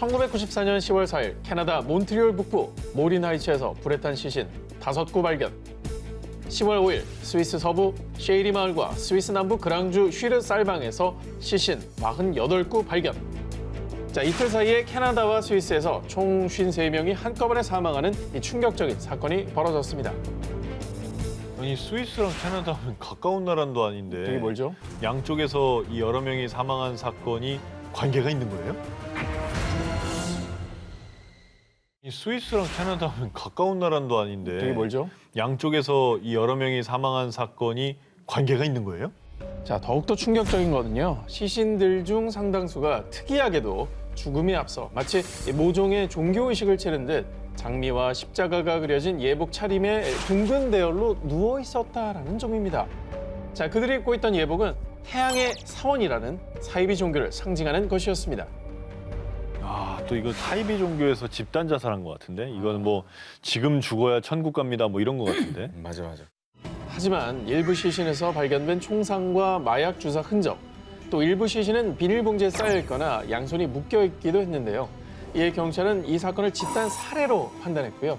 1994년 10월 4일 캐나다 몬트리올 북부 모린하이츠에서 불에 탄 시신 5구 발견. 10월 5일 스위스 서부 셰이리 마을과 스위스 남부 그랑주 슈르 쌀방에서 시신 48구 발견. 자, 이틀 사이에 캐나다와 스위스에서 총 53명이 한꺼번에 사망하는 이 충격적인 사건이 벌어졌습니다. 아니 스위스랑 캐나다는 가까운 나라도 아닌데 되게 멀죠? 양쪽에서 이 여러 명이 사망한 사건이 관계가 있는 거예요? 이 스위스랑 캐나다는 가까운 나라도 아닌데 되게 멀죠? 양쪽에서 이 여러 명이 사망한 사건이 관계가 있는 거예요? 자, 더욱더 충격적인 거는요. 시신들 중 상당수가 특이하게도 죽음에 앞서 마치 모종의 종교의식을 치른 듯 장미와 십자가가 그려진 예복 차림에 둥근 대열로 누워 있었다라는 점입니다. 자, 그들이 입고 있던 예복은 태양의 사원이라는 사이비 종교를 상징하는 것이었습니다. 아, 또 이거 사이비 종교에서 집단 자살한 것 같은데? 이거는 뭐 지금 죽어야 천국 갑니다 뭐 이런 것 같은데? 맞아. 하지만 일부 시신에서 발견된 총상과 마약 주사 흔적, 또 일부 시신은 비닐봉지에 쌓여있거나 양손이 묶여있기도 했는데요. 이에 경찰은 이 사건을 집단 살해로 판단했고요.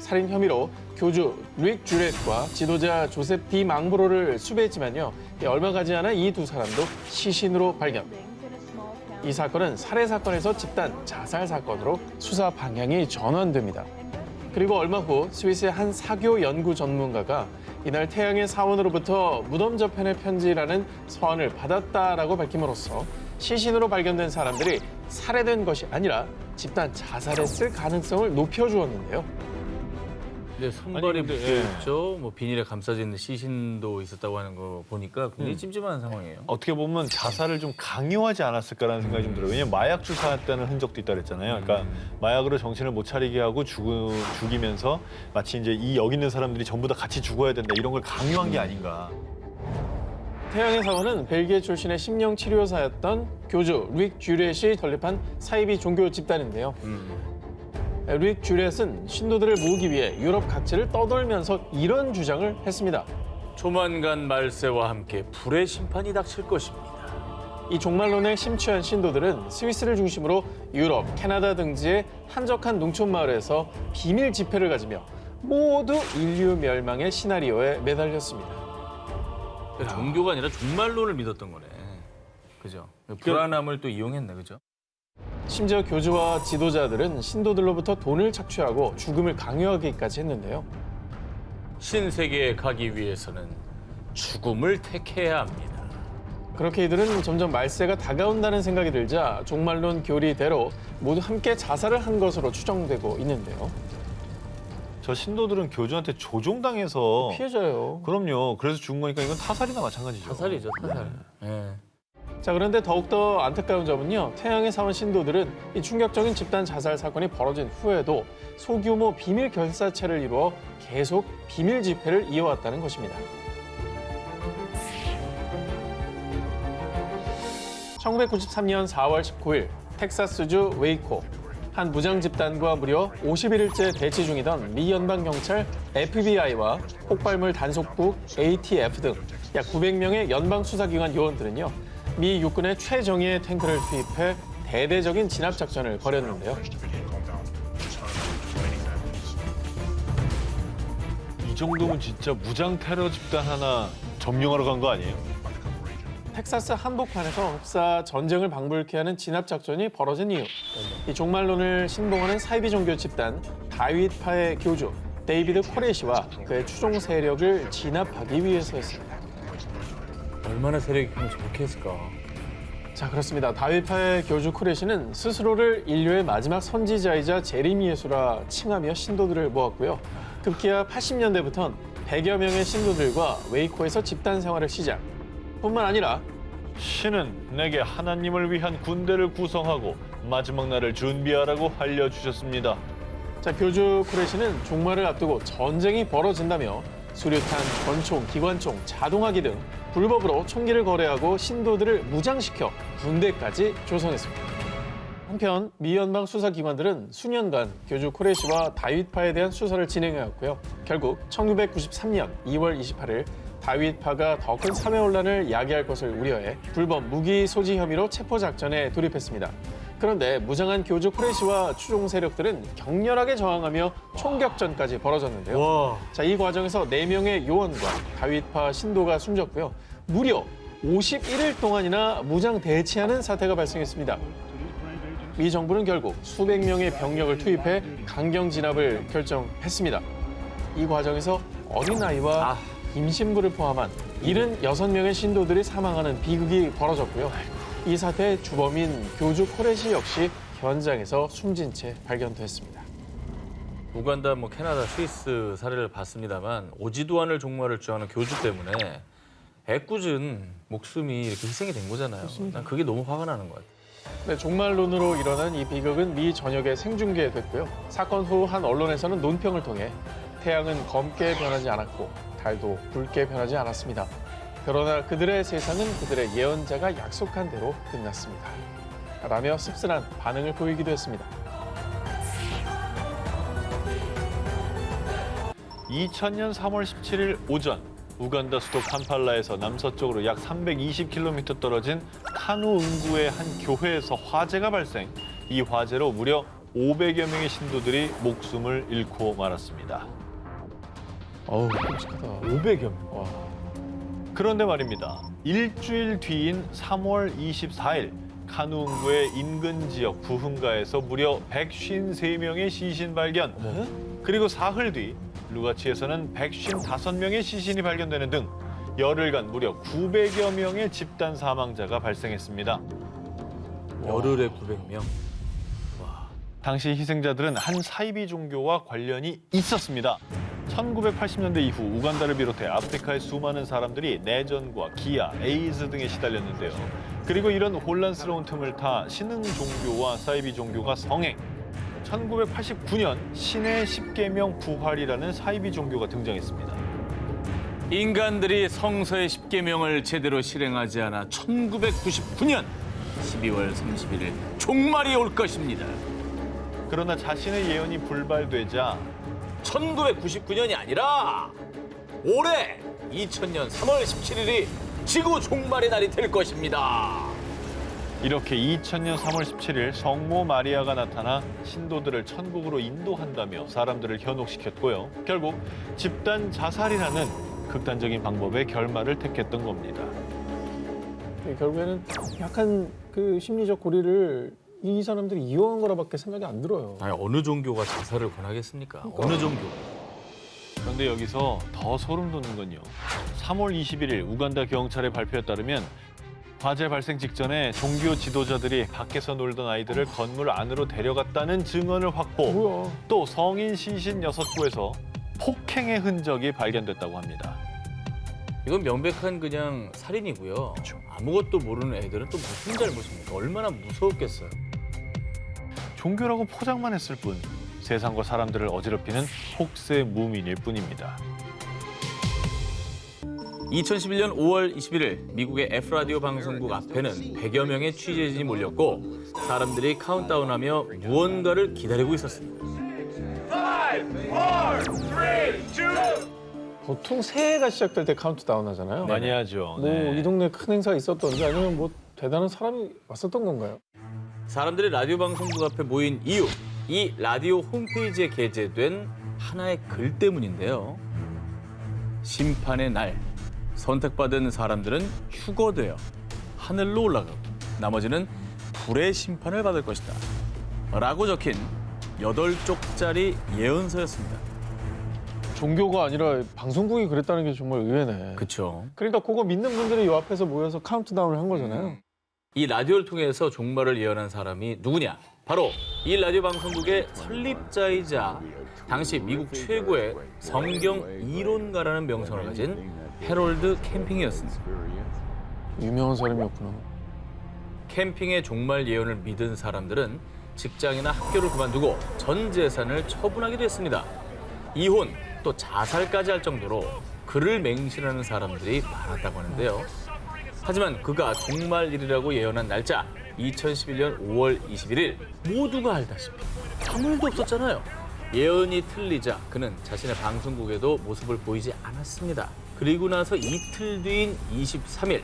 살인 혐의로 교주 릭 주렛과 지도자 조셉 디 망브로를 수배했지만요. 얼마 가지 않아 이 두 사람도 시신으로 발견. 이 사건은 살해 사건에서 집단 자살 사건으로 수사 방향이 전환됩니다. 그리고 얼마 후 스위스의 한 사교 연구 전문가가 이날 태양의 사원으로부터 무덤 저편의 편지라는 서한을 받았다라고 밝힘으로써 시신으로 발견된 사람들이 살해된 것이 아니라 집단 자살했을 가능성을 높여주었는데요. 근데 손발이 아니, 근데, 묶여있죠. 뭐 비닐에 감싸져 있는 시신도 있었다고 하는 거 보니까 굉장히 찜찜한 상황이에요. 어떻게 보면 자살을 좀 강요하지 않았을까라는 생각이 좀 들어요. 왜냐면 마약 주사했다는 흔적도 있다 그랬잖아요. 그러니까 마약으로 정신을 못 차리게 하고 죽이면서 마치 이제 이 여기 있는 사람들이 전부 다 같이 죽어야 된다 이런 걸 강요한 게 아닌가. 태양의 사원은 벨기에 출신의 심령치료사였던 교주 릭 주렛이 설립한 사이비 종교 집단인데요. 릭 주렛은 신도들을 모으기 위해 유럽 각지를 떠돌면서 이런 주장을 했습니다. 조만간 말세와 함께 불의 심판이 닥칠 것입니다. 이 종말론에 심취한 신도들은 스위스를 중심으로 유럽, 캐나다 등지의 한적한 농촌 마을에서 비밀 집회를 가지며 모두 인류 멸망의 시나리오에 매달렸습니다. 종교가 아니라 종말론을 믿었던 거네. 그죠? 불안함을 또 이용했네, 그죠? 심지어 교주와 지도자들은 신도들로부터 돈을 착취하고 죽음을 강요하기까지 했는데요. 신세계에 가기 위해서는 죽음을 택해야 합니다. 그렇게 이들은 점점 말세가 다가온다는 생각이 들자 종말론 교리대로 모두 함께 자살을 한 것으로 추정되고 있는데요. 저 신도들은 교주한테 조종당해서 피해자예요. 그럼요. 그래서 죽은 거니까 이건 타살이나 마찬가지죠. 타살이죠, 타살. 예. 자, 그런데 더욱더 안타까운 점은요. 태양의 사원 신도들은 이 충격적인 집단 자살 사건이 벌어진 후에도 소규모 비밀 결사체를 이루어 계속 비밀 집회를 이어왔다는 것입니다. 1993년 4월 19일 텍사스주 웨이코 한 무장 집단과 무려 51일째 대치 중이던 미 연방경찰 FBI와 폭발물 단속국 ATF 등 약 900명의 연방 수사기관 요원들은요. 미 육군의 최정예의 탱크를 투입해 대대적인 진압 작전을 벌였는데요. 이 정도면 진짜 무장 테러 집단 하나 점령하러 간 거 아니에요? 텍사스 한복판에서 흡사 전쟁을 방불케 하는 진압 작전이 벌어진 이유. 이 종말론을 신봉하는 사이비 종교 집단 다윗파의 교주 데이비드 코레시와 그의 추종 세력을 진압하기 위해서였습니다. 얼마나 세력이 크면 저렇게 했을까? 자, 그렇습니다. 다윗파의 교주 코레시는 스스로를 인류의 마지막 선지자이자 재림 예수라 칭하며 신도들을 모았고요. 급기야 80년대부터는 100여 명의 신도들과 웨이코에서 집단 생활을 시작. 뿐만 아니라 신은 내게 하나님을 위한 군대를 구성하고 마지막 날을 준비하라고 알려주셨습니다. 자, 교주 코레시는 종말을 앞두고 전쟁이 벌어진다며 수류탄, 권총, 기관총, 자동화기 등 불법으로 총기를 거래하고 신도들을 무장시켜 군대까지 조성했습니다. 한편 미 연방 수사기관들은 수년간 교주 코레시와 다윗파에 대한 수사를 진행해왔고요. 결국 1993년 2월 28일 다윗파가 더 큰 사회 혼란을 야기할 것을 우려해 불법 무기 소지 혐의로 체포작전에 돌입했습니다. 그런데 무장한 교주 쿠레시와 추종 세력들은 격렬하게 저항하며 총격전까지 벌어졌는데요. 와. 자, 이 과정에서 4명의 요원과 다윗파 신도가 숨졌고요. 무려 51일 동안이나 무장 대치하는 사태가 발생했습니다. 미 정부는 결국 수백 명의 병력을 투입해 강경 진압을 결정했습니다. 이 과정에서 어린아이와 임신부를 포함한 76명의 신도들이 사망하는 비극이 벌어졌고요. 이 사태의 주범인 교주 코레시 역시 현장에서 숨진 채 발견됐습니다. 우간다, 캐나다, 스위스 사례를 봤습니다만 오지도 않을 종말을 주장하는 교주 때문에 애꿎은 목숨이 이렇게 희생이 된 거잖아요. 난 그게 너무 화가 나는 것 같아요. 네, 종말론으로 일어난 이 비극은 미 전역에 생중계됐고요. 사건 후 한 언론에서는 논평을 통해 태양은 검게 변하지 않았고 달도 붉게 변하지 않았습니다. 그러나 그들의 세상은 그들의 예언자가 약속한 대로 끝났습니다. 라며 씁쓸한 반응을 보이기도 했습니다. 2000년 3월 17일 오전 우간다 수도 캄팔라에서 남서쪽으로 약 320km 떨어진 카누 응구의 한 교회에서 화재가 발생. 이 화재로 무려 500여 명의 신도들이 목숨을 잃고 말았습니다. 어우, 끔찍하다. 500여 명. 와. 그런데 말입니다. 일주일 뒤인 3월 24일 카누 응구의 인근 지역 부흥가에서 무려 153명의 시신 발견. 그리고 사흘 뒤 루가치에서는 155명의 시신이 발견되는 등 열흘간 무려 900여 명의 집단 사망자가 발생했습니다. 열흘에 900명. 당시 희생자들은 한 사이비 종교와 관련이 있었습니다. 1980년대 이후 우간다를 비롯해 아프리카의 수많은 사람들이 내전과 기아, 에이즈 등에 시달렸는데요. 그리고 이런 혼란스러운 틈을 타 신흥 종교와 사이비 종교가 성행. 1989년 신의 십계명 부활이라는 사이비 종교가 등장했습니다. 인간들이 성서의 십계명을 제대로 실행하지 않아 1999년 12월 31일 종말이 올 것입니다. 그러나 자신의 예언이 불발되자 1999년이 아니라 올해 2000년 3월 17일이 지구 종말의 날이 될 것입니다. 이렇게 2000년 3월 17일 성모 마리아가 나타나 신도들을 천국으로 인도한다며 사람들을 현혹시켰고요. 결국 집단 자살이라는 극단적인 방법의 결말을 택했던 겁니다. 결국에는 약간 그 심리적 고리를 이 사람들이 이용한 거라밖에 생각이 안 들어요. 아니, 어느 종교가 자살을 권하겠습니까? 어느 종교? 그런데 여기서 더 소름 돋는 건요. 3월 21일 우간다 경찰의 발표에 따르면 화재 발생 직전에 종교 지도자들이 밖에서 놀던 아이들을 건물 안으로 데려갔다는 증언을 확보. 뭐야? 또 성인 시신 6구에서 폭행의 흔적이 발견됐다고 합니다. 이건 명백한 그냥 살인이고요. 아무것도 모르는 애들은 또 무슨 잘못입니까? 얼마나 무서웠겠어요. 종교라고 포장만 했을 뿐 세상과 사람들을 어지럽히는 혹세 무민일 뿐입니다. 2011년 5월 21일 미국의 F라디오 방송국 앞에는 100여 명의 취재진이 몰렸고 사람들이 카운트다운하며 무언가를 기다리고 있었습니다. 보통 새해가 시작될 때 카운트다운 하잖아요. 많이 하죠. 뭐 네. 이 동네에 큰 행사가 있었던지 아니면 뭐 대단한 사람이 왔었던 건가요? 사람들이 라디오 방송국 앞에 모인 이유, 이 라디오 홈페이지에 게재된 하나의 글 때문인데요. 심판의 날, 선택받은 사람들은 휴거되어 하늘로 올라가고 나머지는 불의 심판을 받을 것이다. 라고 적힌 8쪽짜리 예언서였습니다. 종교가 아니라 방송국이 그랬다는 게 정말 의외네. 그렇죠. 그러니까 그거 믿는 분들이 이 앞에서 모여서 카운트다운을 한 거잖아요. 이 라디오를 통해서 종말을 예언한 사람이 누구냐? 바로 이 라디오 방송국의 설립자이자 당시 미국 최고의 성경 이론가라는 명성을 가진 해롤드 캠핑이었습니다. 유명한 사람이었구나. 캠핑의 종말 예언을 믿은 사람들은 직장이나 학교를 그만두고 전 재산을 처분하기도 했습니다. 이혼, 또 자살까지 할 정도로 그를 맹신하는 사람들이 많았다고 하는데요. 하지만 그가 종말일이라고 예언한 날짜 2011년 5월 21일 모두가 알다시피 아무 일도 없었잖아요. 예언이 틀리자 그는 자신의 방송국에도 모습을 보이지 않았습니다. 그리고 나서 이틀 뒤인 23일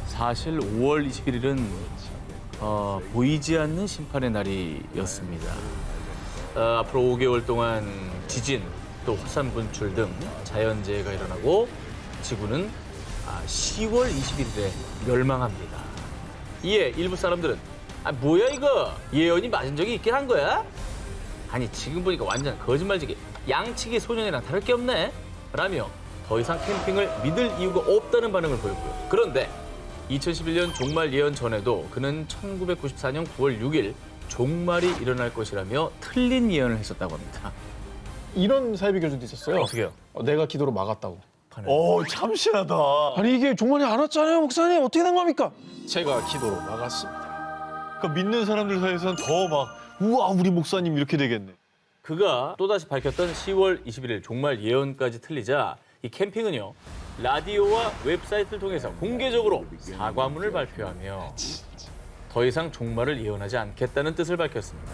사실 5월 21일은 보이지 않는 심판의 날이었습니다. 앞으로 5개월 동안 지진, 또 화산 분출 등 자연재해가 일어나고 지구는 10월 21일에 멸망합니다. 이에 일부 사람들은 뭐야 이거? 예언이 맞은 적이 있긴 한 거야? 아니 지금 보니까 완전 거짓말지기 양치기 소년이랑 다를 게 없네? 라며 더 이상 캠핑을 믿을 이유가 없다는 반응을 보였고요. 그런데 2011년 종말 예언 전에도 그는 1994년 9월 6일 종말이 일어날 것이라며 틀린 예언을 했었다고 합니다. 이런 사이비 교주도 있었어요. 어떻게요? 내가 기도로 막았다고. 참신하다. 아니 이게 종말이 안 왔잖아요, 목사님. 어떻게 된 겁니까? 제가 기도로 막았습니다. 그러니까 믿는 사람들 사이에서는 더 막 우와 우리 목사님 이렇게 되겠네. 그가 또다시 밝혔던 10월 21일 종말 예언까지 틀리자 이 캠핑은요 라디오와 웹사이트를 통해서 공개적으로 사과문을 발표하며 더 이상 종말을 예언하지 않겠다는 뜻을 밝혔습니다.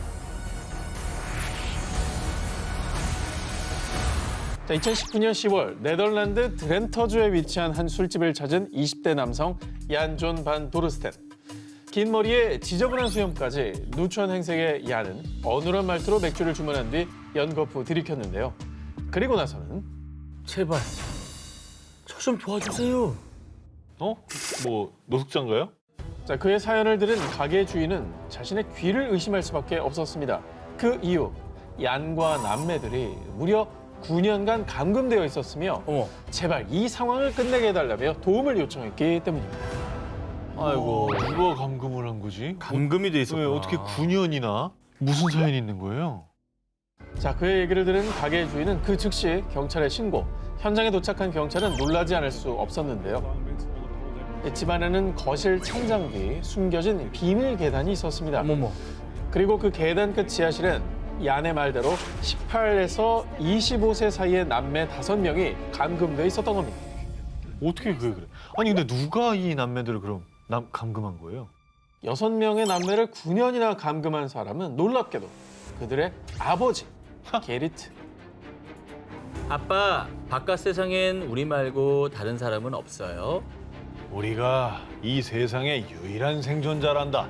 자, 2019년 10월 네덜란드 드렌터주에 위치한 한 술집을 찾은 20대 남성 얀존 반 도르스텐. 긴 머리에 지저분한 수염까지 누추한 행색의 얀은 어눌한 말투로 맥주를 주문한 뒤 연거푸 들이켰는데요. 그리고 나서는 제발 저 좀 도와주세요. 뭐 노숙자인가요? 자, 그의 사연을 들은 가게 주인은 자신의 귀를 의심할 수밖에 없었습니다. 그 이유, 얀과 남매들이 무려 9년간 감금되어 있었으며 어머, 제발 이 상황을 끝내게 해달라며 도움을 요청했기 때문입니다. 아이고 누가 감금을 한 거지? 감금이 돼 왜 있었구나. 어떻게 9년이나? 무슨 사연이 있는 거예요? 자, 그의 얘기를 들은 가게 주인은 그 즉시 경찰에 신고. 현장에 도착한 경찰은 놀라지 않을 수 없었는데요. 집 안에는 거실 천장 뒤 숨겨진 비밀 계단이 있었습니다. 어머머. 그리고 그 계단 끝 지하실엔 얀의 말대로 18에서 25세 사이의 남매 5명이 감금돼 있었던 겁니다. 어떻게 그래? 아니 근데 누가 이 남매들을 그럼 감금한 거예요? 6명의 남매를 9년이나 감금한 사람은 놀랍게도 그들의 아버지, 게리트. 아빠, 바깥 세상엔 우리 말고 다른 사람은 없어요. 우리가 이 세상의 유일한 생존자란다.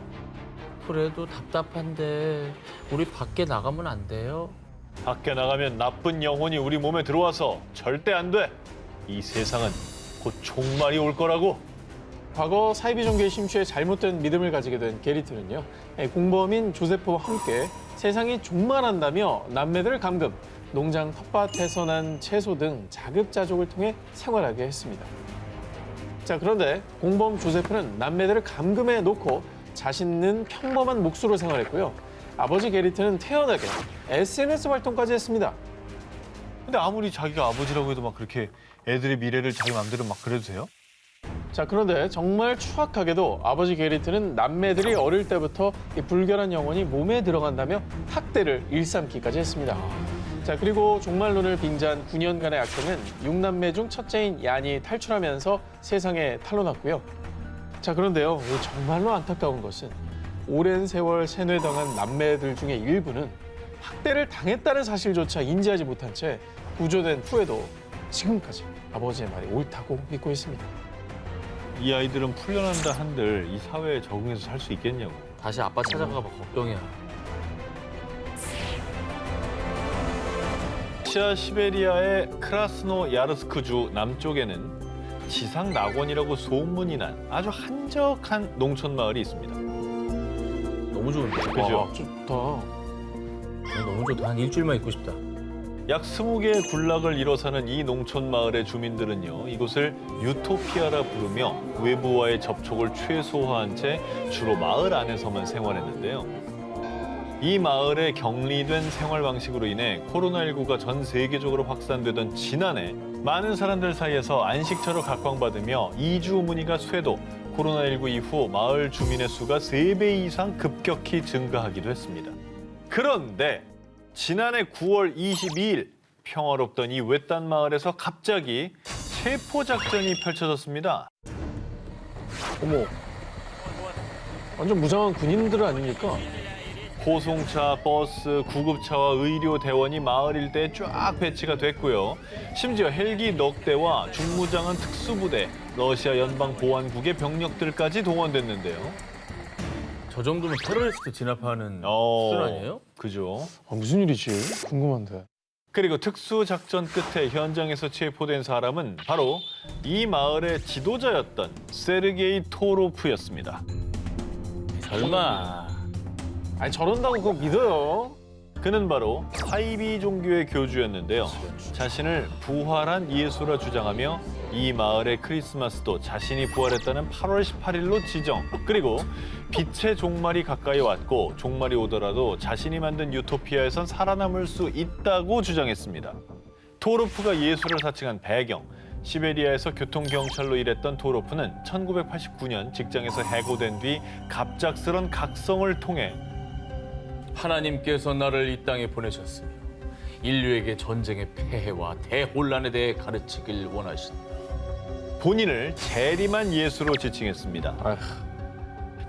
그래도 답답한데 우리 밖에 나가면 안 돼요? 밖에 나가면 나쁜 영혼이 우리 몸에 들어와서 절대 안 돼. 이 세상은 곧 종말이 올 거라고. 과거 사이비 종교에 심취해 잘못된 믿음을 가지게 된 게리트는요, 공범인 조세프와 함께 세상이 종말한다며 남매들을 감금, 농장 텃밭에서 난 채소 등 자급자족을 통해 생활하게 했습니다. 자, 그런데 공범 조세프는 남매들을 감금해 놓고 자신은 평범한 몫으로 생활했고요. 아버지 게리트는 태연하게 SNS 활동까지 했습니다. 근데 아무리 자기가 아버지라고 해도 막 그렇게 애들의 미래를 자기 마음대로 막 그래도 돼요? 자, 그런데 정말 추악하게도 아버지 게리트는 남매들이 어릴 때부터 이 불결한 영혼이 몸에 들어간다며 학대를 일삼기까지 했습니다. 자, 그리고 종말론을 빙자한 9년간의 악행은 6남매 중 첫째인 얀이 탈출하면서 세상에 탄로났고요. 자, 그런데요, 정말로 안타까운 것은 오랜 세월 세뇌당한 남매들 중에 일부는 학대를 당했다는 사실조차 인지하지 못한 채 구조된 후에도 지금까지 아버지의 말이 옳다고 믿고 있습니다. 이 아이들은 풀려난다 한들 이 사회에 적응해서 살 수 있겠냐고. 다시 아빠 찾아가 봐 걱정이야. 러시아 시베리아의 크라스노야르스크주 남쪽에는 지상 낙원이라고 소문이 난 아주 한적한 농촌 마을이 있습니다. 너무 좋은데? 그죠? 와, 좋다. 너무 좋다. 한 일주일만 있고 싶다. 약 20개의 군락을 이뤄 사는 이 농촌 마을의 주민들은요, 이곳을 유토피아라 부르며 외부와의 접촉을 최소화한 채 주로 마을 안에서만 생활했는데요. 이 마을에 격리된 생활 방식으로 인해 코로나19가 전 세계적으로 확산되던 지난해 많은 사람들 사이에서 안식처를 각광받으며 이주 문의가 쇄도, 코로나19 이후 마을 주민의 수가 3배 이상 급격히 증가하기도 했습니다. 그런데 지난해 9월 22일 평화롭던 이 외딴 마을에서 갑자기 체포작전이 펼쳐졌습니다. 어머, 완전 무장한 군인들 아닙니까? 호송차, 버스, 구급차와 의료 대원이 마을 일대에 쫙 배치가 됐고요. 심지어 헬기 넉 대와 중무장한 특수부대, 러시아 연방보안국의 병력들까지 동원됐는데요. 저 정도면 테러리스트 진압하는 수준 아니에요? 그죠. 무슨 일이지? 궁금한데. 그리고 특수작전 끝에 현장에서 체포된 사람은 바로 이 마을의 지도자였던 세르게이 토로프였습니다. 설마. 아니 저런다고 그거 믿어요? 그는 바로 사이비 종교의 교주였는데요. 자신을 부활한 예수라 주장하며 이 마을의 크리스마스도 자신이 부활했다는 8월 18일로 지정. 그리고 빛의 종말이 가까이 왔고 종말이 오더라도 자신이 만든 유토피아에선 살아남을 수 있다고 주장했습니다. 토로프가 예수를 사칭한 배경. 시베리아에서 교통경찰로 일했던 토로프는 1989년 직장에서 해고된 뒤 갑작스런 각성을 통해 하나님께서 나를 이 땅에 보내셨으며 인류에게 전쟁의 폐해와 대혼란에 대해 가르치길 원하신다. 본인을 재림한 예수로 지칭했습니다. 아휴.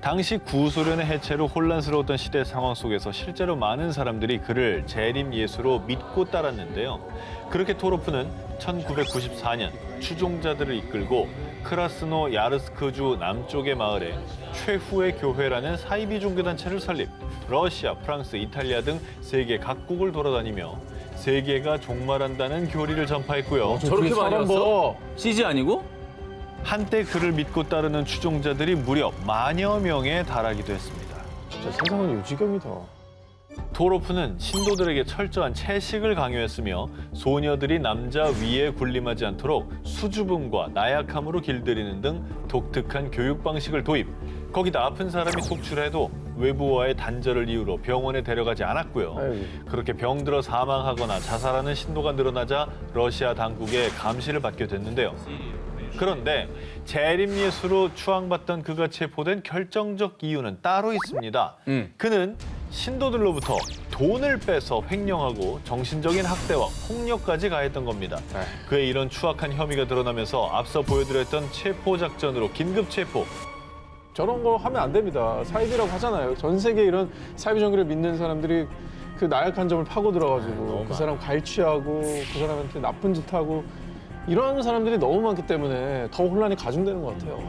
당시 구소련의 해체로 혼란스러웠던 시대 상황 속에서 실제로 많은 사람들이 그를 재림 예수로 믿고 따랐는데요. 그렇게 토로프는 1994년 추종자들을 이끌고 크라스노 야르스크주 남쪽의 마을에 최후의 교회라는 사이비 종교단체를 설립. 러시아, 프랑스, 이탈리아 등 세계 각국을 돌아다니며 세계가 종말한다는 교리를 전파했고요. 저렇게 많이 사람 왔어? 봐. CG 아니고? 한때 그를 믿고 따르는 추종자들이 무려 만여 명에 달하기도 했습니다. 진짜 세상은 요지경이다. 토로프는 신도들에게 철저한 채식을 강요했으며 소녀들이 남자 위에 군림하지 않도록 수줍음과 나약함으로 길들이는 등 독특한 교육 방식을 도입. 거기다 아픈 사람이 속출해도 외부와의 단절을 이유로 병원에 데려가지 않았고요. 아이고. 그렇게 병들어 사망하거나 자살하는 신도가 늘어나자 러시아 당국의 감시를 받게 됐는데요. 그런데 재림 예수로 추앙받던 그가 체포된 결정적 이유는 따로 있습니다. 그는 신도들로부터 돈을 빼서 횡령하고 정신적인 학대와 폭력까지 가했던 겁니다. 그의 이런 추악한 혐의가 드러나면서 앞서 보여드렸던 체포 작전으로 긴급 체포. 저런 거 하면 안 됩니다. 사이비라고 하잖아요. 전 세계 이런 사이비 종교를 믿는 사람들이 그 나약한 점을 파고 들어가지고 그 사람 갈취하고 그 사람한테 나쁜 짓 하고 이런 사람들이 너무 많기 때문에 더 혼란이 가중되는 것 같아요.